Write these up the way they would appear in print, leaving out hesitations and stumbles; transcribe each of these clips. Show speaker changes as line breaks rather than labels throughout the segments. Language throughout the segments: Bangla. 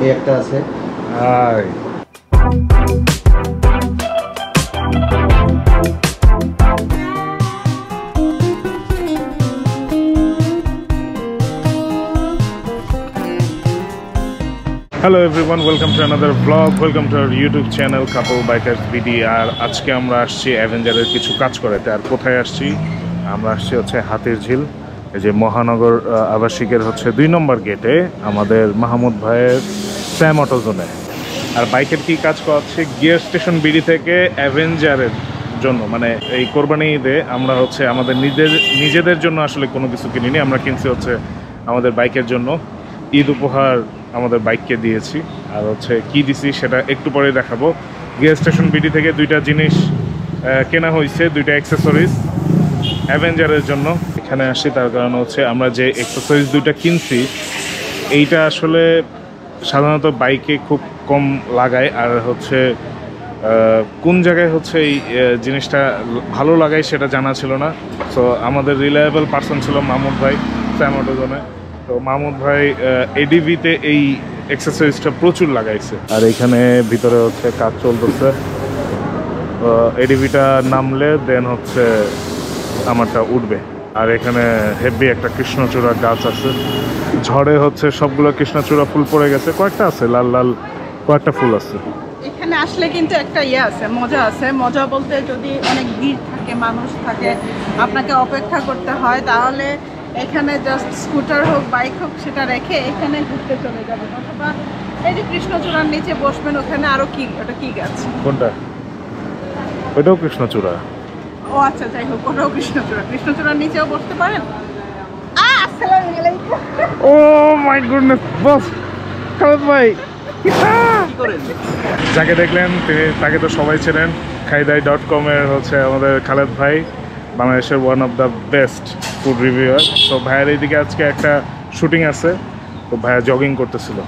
এই একটা আছে।
Hi Hello everyone, welcome to another vlog, welcome to our YouTube channel Couple Bikers BD। আর আজকে আমরা আসছি অ্যাভেঞ্জারের কিছু কাজ করাতে। আর কোথায় আসছি? আমরা আসছি হচ্ছে হাতির ঝিল, এই যে মহানগর আবাসিকের হচ্ছে 2 নম্বর গেটে আমাদের মাহমুদ ভাইয়ের স্যাম অটো জোনে। আর বাইকের কি কাজ করাচ্ছে? গিয়ার স্টেশন বিডি থেকে অ্যাভেঞ্জারের জন্য, মানে এই কোরবানি ঈদে আমরা হচ্ছে আমাদের নিজেদের জন্য আসলে কোনো কিছু কিনিনি, আমরা কিনছি হচ্ছে আমাদের বাইকের জন্য। ঈদ উপহার আমাদের বাইককে দিয়েছি। আর হচ্ছে কি দিছি সেটা একটু পরে দেখাবো। গিয়ার স্টেশন বিডি থেকে 2টা জিনিস কেনা হয়েছে, 2টা অ্যাক্সেসরিজ অ্যাভেঞ্জারের জন্য। এখানে আসছি তার কারণ হচ্ছে আমরা যে অ্যাক্সেসরিজ 2টা কিনছি এইটা আসলে সাধারণত বাইকে খুব কম লাগায়। আর হচ্ছে কোন জায়গায় হচ্ছে এই জিনিসটা ভালো লাগায় সেটা জানা ছিল না। সো আমাদের রিলায়েবল পার্সন ছিল মাহমুদ ভাই স্যাম অটো জোনে। তো মাহমুদ ভাই এডিভিতে এই এক্সারসাইজটা প্রচুর লাগাইছে। আর এখানে ভিতরে হচ্ছে কাজ চলতেছে। এডিভিটা নামলে দেন হচ্ছে আমারটা উঠবে। আর এখানে হেভি একটা কৃষ্ণচূড়া গাছ আছে, ঝড়ে হচ্ছে সবগুলো কৃষ্ণচূড়া ফুল পড়ে গেছে, কয়েকটা আছে লাল লাল, কয়েকটা ফুল আছে।
এখানে আসলে কিন্তু একটা আছে, মজা আছে। মজা বলতে যদি অনেক ভিড় থাকে, মানুষ থাকে, আপনাকে অপেক্ষা করতে হয়, তাহলে এখানে জাস্ট স্কুটার হোক বাইক হোক সেটা রেখে এখানে ঘুরতে চলে যাবেন। অথবা এই যে কৃষ্ণচূড়ার নিচে বসবেন, ওখানে আরো কি, ওটা কি গাছ?
কোনটা? ওইটাও কৃষ্ণচূড়া।
ও আচ্ছা, যাই হোক, ওটাও কৃষ্ণচূড়া। কৃষ্ণচূড়ার নিচেও বসতে পারেন। আসসালামু আলাইকুম।
ও মাই গুডনেস বস, খালেদ ভাই যাকে দেখলেন তাকে তো সবাই চেনেন, খাইদাই.com এর হচ্ছে আমাদের খালেদ ভাই, বাংলাদেশের one of the best food reviewer. তো ভাইয়ের এইদিকে আজকে একটা শুটিং আছে, তো ভাইয়া জগিং করতেছিল।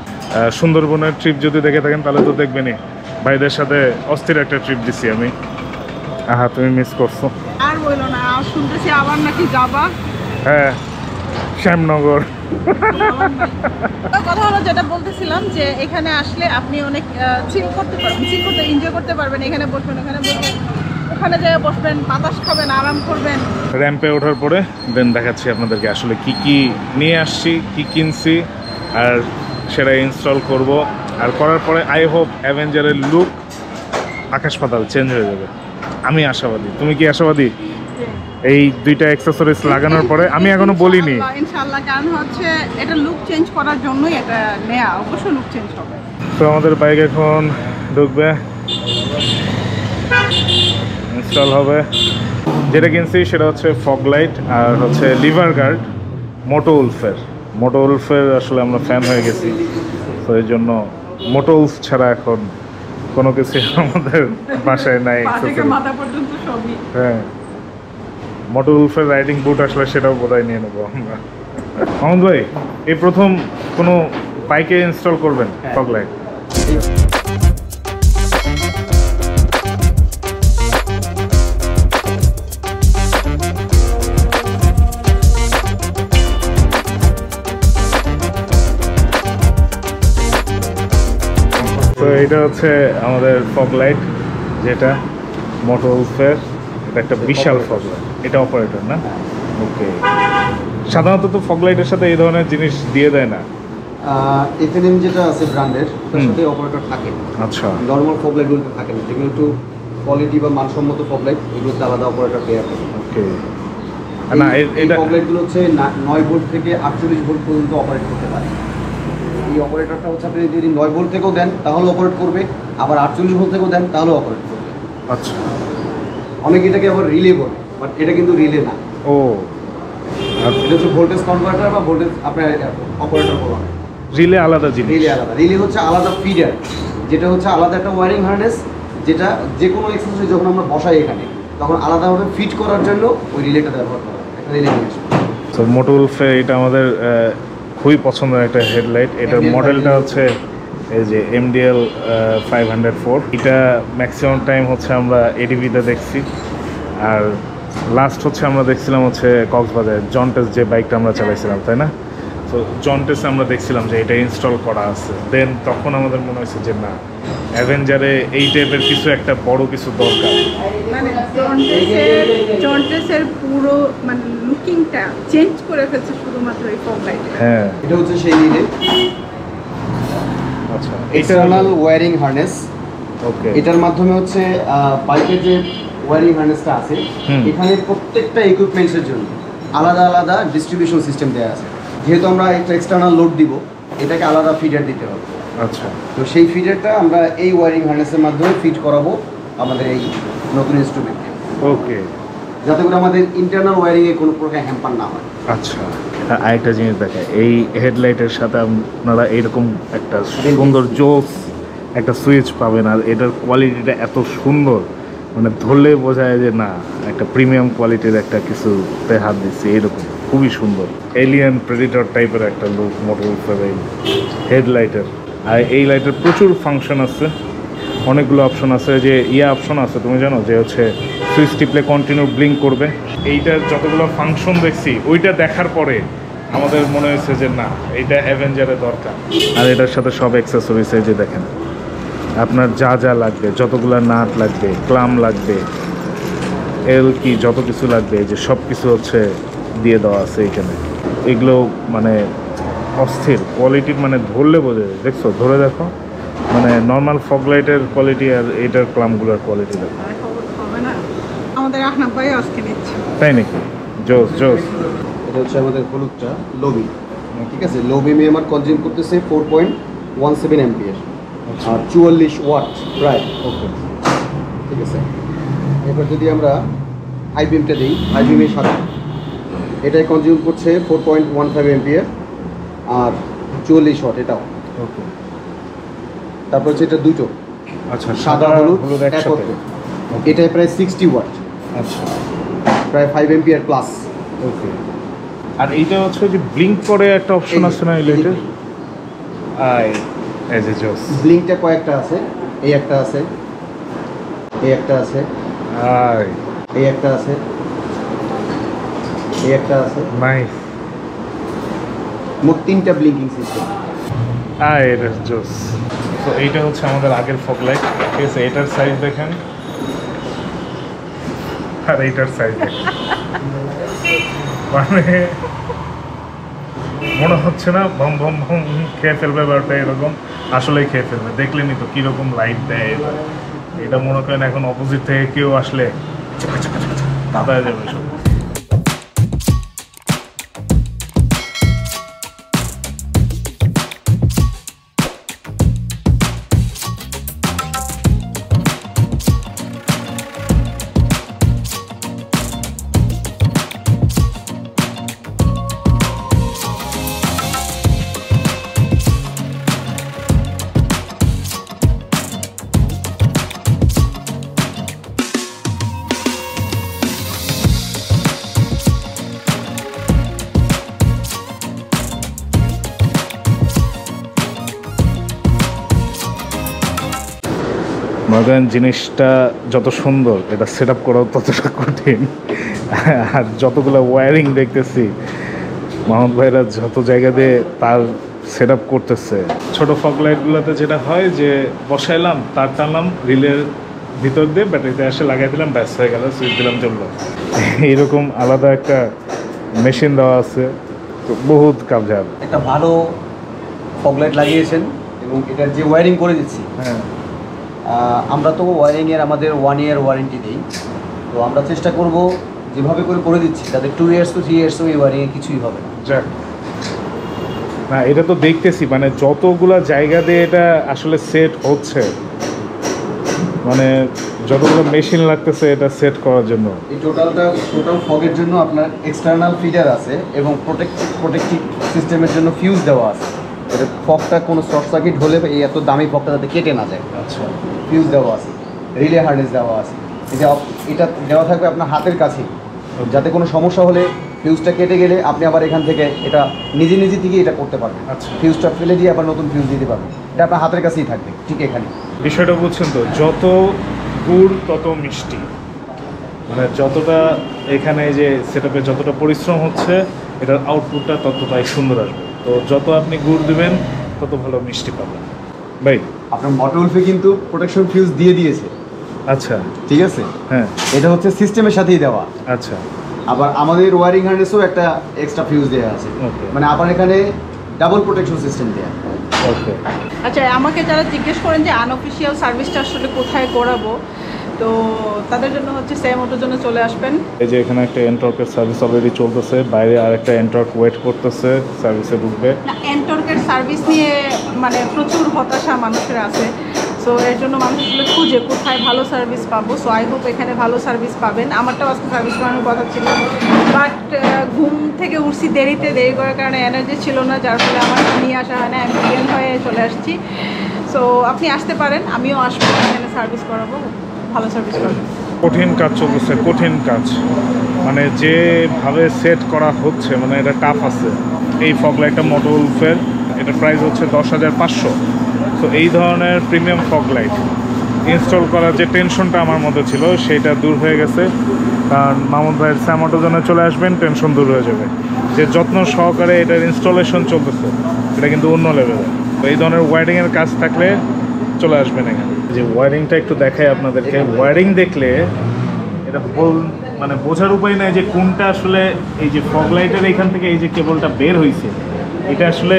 সুন্দরবনের ট্রিপ যদি দেখে থাকেন তাহলে তো দেখবেনই, ভাইদের সাথে অস্থির একটা ট্রিপ দিছি আমি। আহা, তুমি মিস করছো।
আর বললো না, শুনতেছি আবার নাকি যাবা।
হ্যাঁ, শ্যামনগর।
কথা হলো যেটা বলতেছিলাম, যে এখানে আসলে আপনি অনেক চিল করতে পারবেন, চিল করতে এনজয় করতে পারবেন। এখানে বসবেন, ওখানে বসবেন, ওখানে যেয়ে বসবেন, বাতাস খাবেন, আরাম করবেন।
র্যাম্পে ওঠার পরে দেন দেখাচ্ছি আপনাদেরকে আসলে কি কি নিয়ে আসছি, কি কিনছি, আর সেটা ইনস্টল করব। আর করার পরে আই হোপ অ্যাভেঞ্জারের লুক আকাশ পাতাল চেঞ্জ হয়ে যাবে। আমি আশাবাদী। তুমি কি আশাবাদী? এই 2টা অ্যাক্সেসরিজ লাগানোর পরে আমি এখনো বলিনি
ইনশাআল্লাহ, কারণ হচ্ছে এটা লুক চেঞ্জ করার জন্যই এটা নেয়া, অবশ্যই লুক চেঞ্জ হবে।
তো আমাদের বাইক এখন ঢুকবে, ইনস্টল হবে। যেটা কিনছি সেটা হচ্ছে ফগ লাইট আর হচ্ছে লিভার গার্ড মোটো উলফের আসলে আমরা ফ্যান হয়ে গেছি। তো এই জন্য মোটো উলফ ছাড়া এখন কোনো কিছু আমাদের বাসায় নাই। হ্যাঁ, মোটো উলফের রাইডিং বুট আসলে সেটাও বোধহয় নিয়ে নেবো আমরা। মাহমুদ ভাই, এই প্রথম কোনো বাইকে ইনস্টল করবেন ফগ লাইট? তো এটা হচ্ছে আমাদের ফগ লাইট, যেটা মোটো উলফের। এটা একটা বিশাল ফগ লাইট, এটা অপারেটর না? ওকে। সাধারণত তো ফগ লাইটের সাথে এই ধরনের জিনিস দিয়ে দেয় না।
এফএনএম যেটা আছে ব্র্যান্ডের, তার সাথে অপারেটর থাকে।
আচ্ছা,
নর্মাল ফগ লাইটগুলোতে থাকে না, যেগুলো একটু কোয়ালিটি বা মানসম্মত ফগ লাইট, এগুলোতে আলাদা অপারেটর দেওয়া থাকে।
ওকে। না,
এই ফগ লাইটগুলো হচ্ছে 9 ভোল্ট থেকে 48 ভোল্ট পর্যন্ত অপারেট করতে পারে। এই অপারেটরটা হচ্ছে আপনি যদি 9 ভোল্ট থেকেও দেন তাহলে অপারেট করবে, আবার 48 ভোল্ট থেকেও দেন তাহলে অপারেট করবে।
আচ্ছা,
অনেকে এটাকে আবার রিলে বলে, বাট এটা কিন্তু রিলে না।
ও,
এটা হচ্ছে ভোল্টেজ কনভার্টার বা ভোল্টেজ আপনার অপারেটর বলা হয়।
রিলে আলাদা জিনিস।
রিলে আলাদা। রিলে হচ্ছে আলাদা ফিডার, যেটা হচ্ছে আলাদা একটা ওয়্যারিং হার্নেস, যেটা যে কোনো এক্সারসাইজ যখন আমরা বসাই এখানে, তখন আলাদাভাবে ফিট করার জন্য ওই রিলেটা ব্যবহার করা হয়। একটা রিলে নিয়ে আসবে।
তো মোটো উলফে এটা আমাদের খুবই পছন্দের একটা হেডলাইট। এটার মডেলটা হচ্ছে এই যে MDL 504। এটা ম্যাক্সিমাম টাইম হচ্ছে আমরা এডিভিতে দেখছি। আর লাস্ট হচ্ছে আমরা দেখছিলাম হচ্ছে কক্সবাজার জন্টেস যে বাইকটা আমরা চালাইছিলাম, তাই না? তো জন্টেসে আমরা দেখছিলাম যে এটা ইনস্টল করা আছে, দেন তখন আমাদের মনে হয়েছে যে না, অ্যাভেঞ্জারে এই টাইপের কিছু একটা বড় কিছু দরকার।
মানে জন্টেসের পুরো মানে লুকিংটা চেঞ্জ করে ফেলছে শুধুমাত্র এই ফগ লাইটে।
হ্যাঁ,
এটা হচ্ছে সেই নিডে
আচ্ছা, এটা
এক্সটার্নাল ওয়্যারিং হার্নেস।
ওকে,
এটার মাধ্যমে হচ্ছে বাইকের যে ওয়্যারিং হার্নেসটা আছে,
হুম।
এখানে প্রত্যেকটা ইকুইপমেন্টসের জন্য আলাদা আলাদা ডিস্ট্রিবিউশন সিস্টেম দেওয়া আছে। যেহেতু আমরা একটা এক্সটার্নাল লোড দিব, এটাকে আলাদা ফিডার দিতে হবে।
আচ্ছা,
তো সেই ফিডারটা আমরা এই ওয়্যারিং হার্নেসের মাধ্যমে ফিট করাবো আমাদের এই নতুন ইনস্ট্রুমেন্টে,
ওকে,
যাতে করে আমাদের ইন্টারনাল ওয়্যারিংয়ে কোনো প্রকার হ্যাম্পার না হয়।
আচ্ছা। আরেকটা জিনিস দেখায়, এই হেডলাইটের সাথে আপনারা এইরকম একটা সুন্দর জোস একটা সুইচ পাবেন, আর এটার কোয়ালিটিটা এত সুন্দর, মানে ধরলে বোঝা যায় যে না, একটা প্রিমিয়াম কোয়ালিটির একটা কিছুতে হাত দিচ্ছে, এইরকম খুবই সুন্দর এলিয়ান প্রেডিটর টাইপের একটা লুক মোটর এই হেডলাইটের। আর এই লাইটের প্রচুর ফাংশন আছে, অনেকগুলো অপশন আছে। যে অপশন আছে তুমি জানো, যে হচ্ছে সুইচ টিপলে কন্টিনিউ ব্লিঙ্ক করবে। এইটার যতগুলো ফাংশন দেখছি, ওইটা দেখার পরে আমাদের মনে হয়েছে যে না, এইটা অ্যাভেঞ্জারের দরকার। আর এটার সাথে সব অ্যাক্সেসরিজ এই যে দেখেন, আপনার যা যা লাগবে, যতগুলো নাট লাগবে, ক্লাম লাগবে, এল কি যত কিছু লাগবে, যে সব কিছু হচ্ছে দিয়ে দেওয়া আছে এইখানে। এগুলো মানে অস্থির কোয়ালিটির, মানে ধরলে বোঝা যায়। দেখছো, ধরে দেখো, মানে নর্মাল ফগ লাইটের কোয়ালিটি আর এইটার ক্লামগুলোর কোয়ালিটি দেখো।
আর হবে না, আমাদের আহনাব ভাই আজকে নিচ্ছে।
তাই নাকি? জোস জোস।
এটা হচ্ছে আমাদের হলুদটা লো বিম, ঠিক আছে। লো বিমে আমার কনজিউম করতেছে 4.17 অ্যাম্পিয়ার আর 44 ওয়াট প্রায়।
ওকে,
ঠিক আছে। এবার যদি আমরা হাই বিমটা দিই, হাই বিমের সাথে এটাই কনজিউম করছে 4.15 অ্যাম্পিয়ার আর 44 ওয়াট এটাও।
ওকে,
তারপর হচ্ছে এটা দুটো
আচ্ছা,
সাদা হলুদ
একসাথে।
একত্রে, এটাই প্রায় 60 ওয়াট,
আচ্ছা,
প্রায় 5 অ্যাম্পিয়ার প্লাস।
ওকে। আর এইটা হচ্ছে যে ব্লিঙ্ক করে একটা অপশন আছে না এই লাইটের? আই এজ এ জোস।
ব্লিংকটা কয়েকটা আছে, এই একটা আছে, এই একটা আছে,
আই
এই একটা আছে, এই একটা আছে,
নাইস।
মোট 3টা ব্লিঙ্কিং সিস্টেম।
আই এটা জোস। তো এইটা হচ্ছে আমাদের আগের ফগ লাইট, ঠিক আছে। এটার সাইজ দেখেন আর এইটার সাইজ দেখেন, মানে মনে হচ্ছে না ভম ভম ভম খেয়ে ফেলবে ব্যাপারটা এরকম, আসলেই খেয়ে ফেলবে। দেখলেনই তো কীরকম লাইট দেয় এটা। এটা মনে করেন এখন অপোজিট থেকে কেউ আসলে দাদা যাবে সব। মনে জিনিসটা যত সুন্দর, এটা সেট আপ করাও ততটা কঠিন। আর যতগুলো ওয়্যারিং দেখতেছি, মাহমুদ ভাইরা যত জায়গা দিয়ে তার সেট আপ করতেছে। ছোটো ফগ লাইটগুলোতে যেটা হয় যে বসাইলাম, তার টানলাম, রিলের ভিতর দিয়ে ব্যাটারিতে এসে লাগাই দিলাম, ব্যাস হয়ে গেল, সুইচ দিলাম, চললো। এইরকম আলাদা একটা মেশিন দেওয়া আছে, তো বহুত কাবঝাব।
একটা ভালো ফগ লাইট লাগিয়েছেন এবং এটার যে ওয়্যারিং করে দিচ্ছি,
হ্যাঁ,
আমরা তো ওয়্যারিংয়ের আমাদের 1 ইয়ার ওয়ারেন্টি দিই। তো আমরা চেষ্টা করব যেভাবে করে দিচ্ছি তাদের 2 ইয়ার্স to 3 ইয়ার্সও এই ওয়্যারিংয়ে কিছুই হবে না।
যাক, না এটা তো দেখতেছি, মানে যতগুলা জায়গা দিয়ে এটা আসলে সেট হচ্ছে, মানে যতগুলো মেশিন লাগতেছে এটা সেট করার জন্য।
এই টোটাল ফগের জন্য আপনার এক্সটার্নাল ফিডার আছে এবং প্রোটেক্টিভ সিস্টেমের জন্য ফিউজ দেওয়া আছে। এটা ফগটা কোনো শর্ট সার্কিট হলে এই এত দামি ফগটা যাতে কেটে না যায়,
আচ্ছা,
ফিউজ দেওয়া আছে, রিলে হার্নেস দেওয়া আছে। এটা দেওয়া থাকবে আপনার হাতের কাছেই, যাতে কোনো সমস্যা হলে ফিউজটা কেটে গেলে আপনি আবার এখান থেকে এটা নিজে থেকে এটা করতে পারবেন।
আচ্ছা,
ফিউজটা ফেলে দিয়ে আবার নতুন ফিউজ দিতে পারবেন। এটা আপনার হাতের কাছেই থাকবে, ঠিক এখানে।
বিষয়টা বুঝছেন তো, যত গুড় তত মিষ্টি, মানে যতটা এখানে যে সেট আপে যতটা পরিশ্রম হচ্ছে, এটার আউটপুটটা ততটাই সুন্দর আসবে। তো যত আপনি গুড় দিবেন তত ভালো মিষ্টি পাবেন। ভাই
আপনার মোটরউলফে কিন্তু প্রোটেকশন ফিউজ দিয়ে দিয়েছে,
আচ্ছা
ঠিক আছে?
হ্যাঁ
এটা হচ্ছে সিস্টেমের সাথেই দেওয়া।
আচ্ছা
আবার আমাদের ওয়ারিং হার্নেসও একটা এক্সট্রা ফিউজ দেওয়া আছে,
Okay.
মানে আবার এখানে ডাবল প্রোটেকশন সিস্টেম দেওয়া।
ওকে।
আচ্ছা, আমাকে যারা জিজ্ঞেস করেন যে আনঅফিসিয়াল সার্ভিসটা আসলে কোথায় করাবো, তো তাদের জন্য হচ্ছে সেম অটোর জন্য চলে আসবেন।
এই যে এখানে একটা এন্টর্কের সার্ভিস অলরেডি চলতেছে, বাইরে আর একটা এন্টর্ক ওয়েট করতেছে সার্ভিসে ঢুকবে।
না, এন্টর্কের সার্ভিস নিয়ে মানে প্রচুর হতাশা মানুষের আছে। সো এর জন্য মানুষ আসলে খুঁজে কোথায় ভালো সার্ভিস পাবো। সো আই হোপ এখানে ভালো সার্ভিস পাবেন। আমারটাও আজকে সার্ভিস করানোর কথা ছিল, বাট ঘুম থেকে উঠছি দেরি করার কারণে এনার্জি ছিল না, যার ফলে আমার নিয়ে আসা হয় না, আমি ট্রেন হয়ে চলে আসছি। সো আপনি আসতে পারেন, আমিও আসবো, এখানে সার্ভিস করাবো, ভালো সার্ভিস করাবো।
কঠিন কাজ চলতেছে, কঠিন কাজ, মানে যেভাবে সেট করা হচ্ছে মানে এটা টাফ আছে। এই ফগ লাইটটা মোটরউলফের, এটা প্রাইস হচ্ছে 10,500। তো এই ধরনের প্রিমিয়াম ফগ লাইট ইনস্টল করার যে টেনশনটা আমার মধ্যে ছিল সেটা দূর হয়ে গেছে, কারণ মামুদ ভাইয়ের স্যাম অটোজনে চলে আসবেন, টেনশন দূর হয়ে যাবে। যে যত্ন সহকারে এটার ইনস্টলেশন চলতেছে এটা কিন্তু অন্য লেভেলের। তো এই ধরনের ওয়ারিংয়ের কাজ থাকলে চলে আসবেন এখানে। যে ওয়ারিংটা একটু দেখাই আপনাদেরকে, ওয়ারিং দেখলে এটা মানে বোঝার উপায় নাই যে কোনটা আসলে এই যে ফগ লাইটের এখান থেকে এই যে কেবলটা বের হয়েছে, এটা আসলে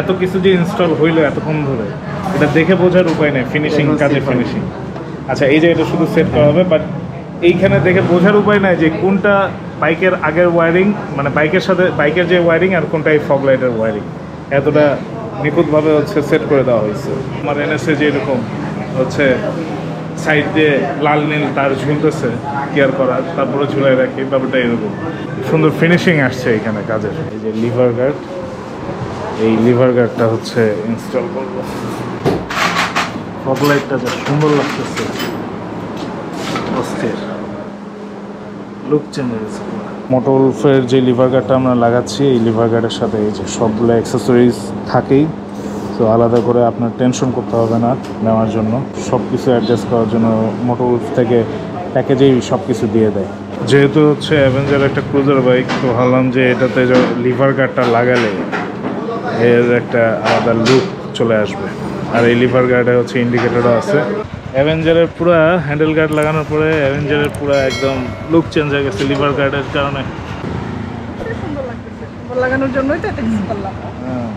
এত কিছু যে ইনস্টল হইলো এতক্ষণ ধরে, এটা দেখে বোঝার উপায় নেই। ফিনিশিং কাজে ফিনিশিং, আচ্ছা এই যে এটা শুধু সেট করা হবে, বাট এইখানে দেখে বোঝার উপায় নাই যে কোনটা বাইকের আগের ওয়ারিং, মানে বাইকের সাথে বাইকের যে ওয়ারিং আর কোনটা এই ফগ লাইটের ওয়ারিং, এতটা নিখুঁতভাবে হচ্ছে সেট করে দেওয়া হয়েছে। আমার এনএসএ যে এরকম হচ্ছে সাইড দিয়ে লাল নীল তার ঝুলতেছে কেয়ার করা, তারপরে ঝুলাই রাখি, ব্যাপারটা এরকম সুন্দর ফিনিশিং আসছে এখানে কাজের। এই যে লিভার গার্ড, এই লিভার গার্ডটা হচ্ছে ইনস্টল করবো। ফগ লাইটটা যা সুন্দর লাগতেছে, অস্থির লুক চেঞ্জ হয়েছে। মোটরউলফের যে লিভার গার্ডটা আমরা লাগাচ্ছি, এই লিভার গার্ডের সাথে এই যে সবগুলো অ্যাক্সেসরিজ থাকেই, তো আলাদা করে আপনার টেনশন করতে হবে না নেওয়ার জন্য। সব কিছু অ্যাডজাস্ট করার জন্য মোটরউলফ থেকে প্যাকেজেই সব কিছু দিয়ে দেয়। যেহেতু হচ্ছে অ্যাভেঞ্জার একটা ক্রুজার বাইক, তো ভাবলাম যে এটাতে লিভার গার্ডটা লাগালে এর একটা আলাদা লুক চলে আসবে। আর এই লিভার গার্ডে হচ্ছে ইন্ডিকেটরও আছে। অ্যাভেঞ্জারের পুরো হ্যান্ডেল গার্ড লাগানোর পরে অ্যাভেঞ্জারের পুরো একদম লুক চেঞ্জ হয়ে গেছে লিভার গার্ডের কারণে।
সুন্দর লাগতেছে, সুন্দর লাগানোর জন্যই তো এটা ইউজ করলাম।
হ্যাঁ,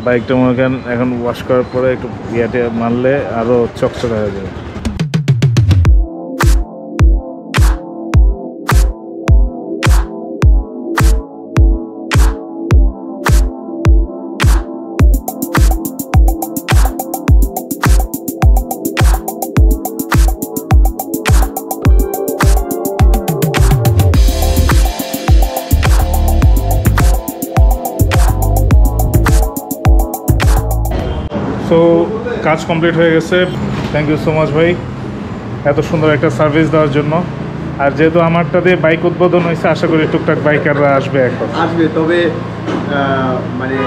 বাইকটা মনে করেন এখন ওয়াশ করার পরে একটু ইয়াতে মারলে আরও চকচকে হয়ে যাবে। সো কাজ কমপ্লিট হয়ে গেছে। থ্যাংক ইউ সো মাচ ভাই এত সুন্দর একটা সার্ভিস দেওয়ার জন্য। আর যেহেতু আমারটা দিয়ে বাইক উদ্বোধন হয়েছে, আশা করি টুকটাক বাইকাররা আসবে এখন।
আসবে, তবে মানে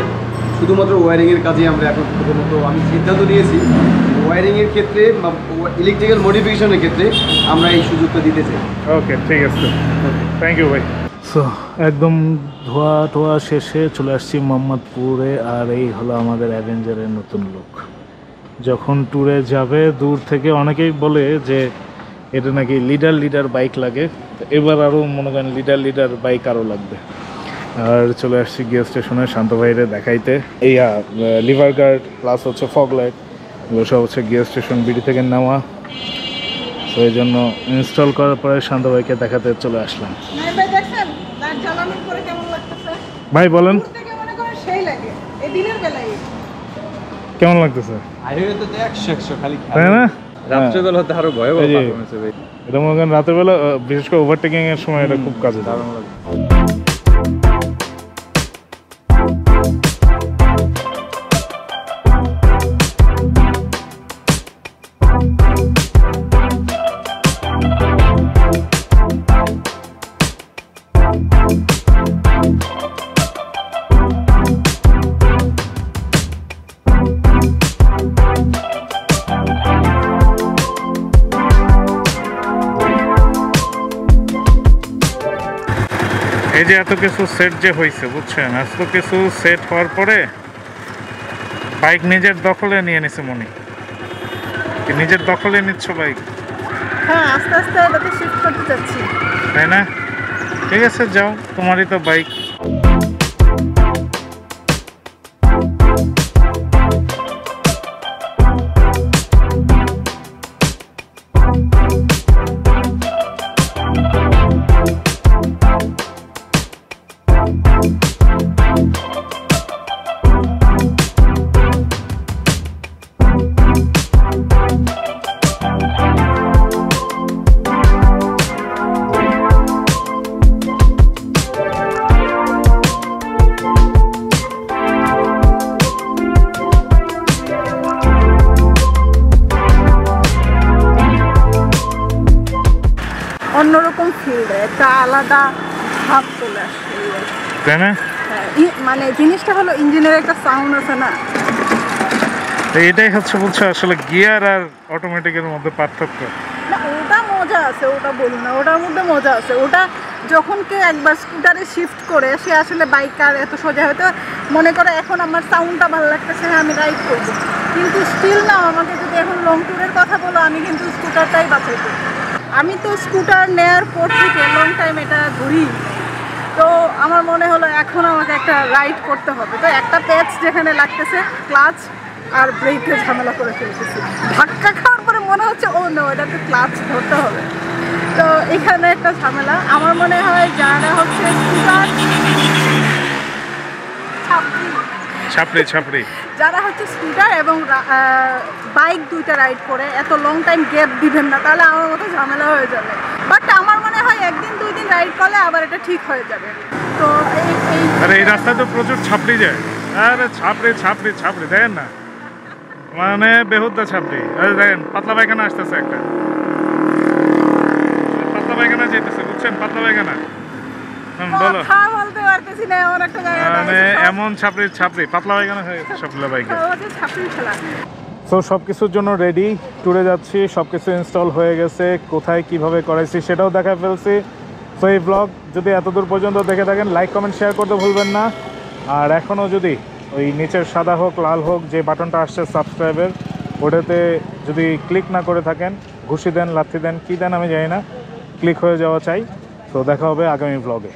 শুধুমাত্র ওয়ারিংয়ের কাজে আমরা এখন প্রথমত আমি সিদ্ধান্ত নিয়েছি, ওয়ারিংয়ের ক্ষেত্রে বা ইলেকট্রিক্যাল মডিফিকেশনের ক্ষেত্রে আমরা এই সুযোগটা দিতে চাই।
ওকে, ঠিক আছে, থ্যাংক ইউ ভাই। সো একদম ধোয়া টোয়া শেষে চলে আসছি মোহাম্মদপুরে, আর এই হলো আমাদের অ্যাভেঞ্জারের নতুন লুক। যখন ট্যুরে যাবে দূর থেকে অনেকেই বলে যে এটা নাকি লিডার বাইক লাগে, এবার আরও মনে করেন লিডার বাইক আরও লাগবে। আর চলে আসছি গিয়ার স্টেশনে শান্ত ভাইরে দেখাইতে। এই লিভার গার্ড প্লাস হচ্ছে ফগ লাইট, এগুলো সব হচ্ছে গিয়ার স্টেশন বিডি থেকে নেওয়া। তো এই জন্য ইনস্টল করার পরে শান্ত ভাইকে দেখাতে চলে আসলাম। ভাই বলেন কেমন লাগতেছে? তাই না?
রাত্রেবেলা তো আরো ভয়াবহ পারফরম্যান্স হবে।
এটা মনে করেন রাতের বেলা, বিশেষ করে ওভারটেকিং এর সময় এটা খুব কাজে দেয়। এই যে এত কিছু সেট যে হয়েছে বুঝছেন, এত কিছু সেট হওয়ার পরে বাইক নিজের দখলে নিয়ে নিছে মনি। কি নিজের দখলে নিচ্ছ বাইক?
হ্যাঁ, আস্তে আস্তে এটাকে শিফট করতে চাচ্ছি।
তাই না? ঠিক আছে, যাও, তোমারই তো বাইক।
অন্যরকম ফিল দেয়, একটা আলাদা ভাব চলে আসে।
তাই না?
মানে জিনিসটা হলো ইঞ্জিনের একটা সাউন্ড আছে না,
তো এটাই হচ্ছে বলছো আসলে গিয়ার আর অটোমেটিকের মধ্যে পার্থক্য।
না ওটা মজা আছে, ওটা বলি না, ওটার মধ্যে মজা আছে। ওটা যখন কেউ একবার স্কুটারে শিফট করে সে আসলে বাইক আর এত সোজা হয়তো মনে করে এখন আমার সাউন্ডটা ভালো লাগতেছে, হ্যাঁ আমি রাইড করবো, কিন্তু স্টিল না আমাকে যদি এখন লং ট্যুরের কথা বলো আমি কিন্তু স্কুটারটাই বাছাই করি। আমি তো স্কুটার নেয়ার পর থেকে লং টাইম এটা ঘুরি, তো আমার মনে হলো এখন আমাকে একটা রাইড করতে হবে। তো একটা প্যাচ যেখানে লাগতেছে ক্লাচ আর ব্রেকে ঝামেলা করে ফেলতেছি, ধাক্কা খাওয়ার পরে মনে হচ্ছে ও নো এটাকে ক্লাচ ধরতে হবে, তো এখানে একটা ঝামেলা। আমার মনে হয় যারা হচ্ছে স্কুটার
ছাপড়ি ছাপড়ি
যারা হচ্ছে স্কুটার এবং বাইক দুইটা রাইড করে এত লং টাইম গ্যাপ দিবেন না, তাহলে আমার মতো ঝামেলা হয়ে যাবে। বাট আমার মনে হয় একদিন দুই দিন রাইড করলে আবার এটা ঠিক হয়ে যাবে। তো
আরে এই রাস্তায় তো প্রচুর ছাপড়ি যায়। আরে ছাপড়ি ছাপড়ি ছাপড়ি দেখেন না, মানে বেহুদ্দা ছাপড়ি। আরে দেখেন পাতলা পায়খানা আসতেছে, একটা পাতলা পায়খানা যেতেছে বুঝছেন, পাতলা পায়খানা। বলো
বলতে পারতেছি না, এমন একটা
মানে এমন ছাপড়ি ছাপড়ি পাতলা পায়খানা হয়ে গেছে সবগুলো বাইকে। সো সব কিছুর জন্য রেডি, ট্যুরে যাচ্ছি, সব কিছু ইনস্টল হয়ে গেছে, কোথায় কিভাবে করাইছি সেটাও দেখা ফেলছি। সো এই ব্লগ যদি এতদূর পর্যন্ত দেখে থাকেন লাইক কমেন্ট শেয়ার করতে ভুলবেন না। আর এখনও যদি ওই নিচের সাদা হোক লাল হোক যে বাটনটা আসছে সাবস্ক্রাইবের, ওটাতে যদি ক্লিক না করে থাকেন, ঘুষি দেন লাথি দেন কী দেন আমি জানি না, ক্লিক হয়ে যাওয়া চাই। তো দেখা হবে আগামী ব্লগে।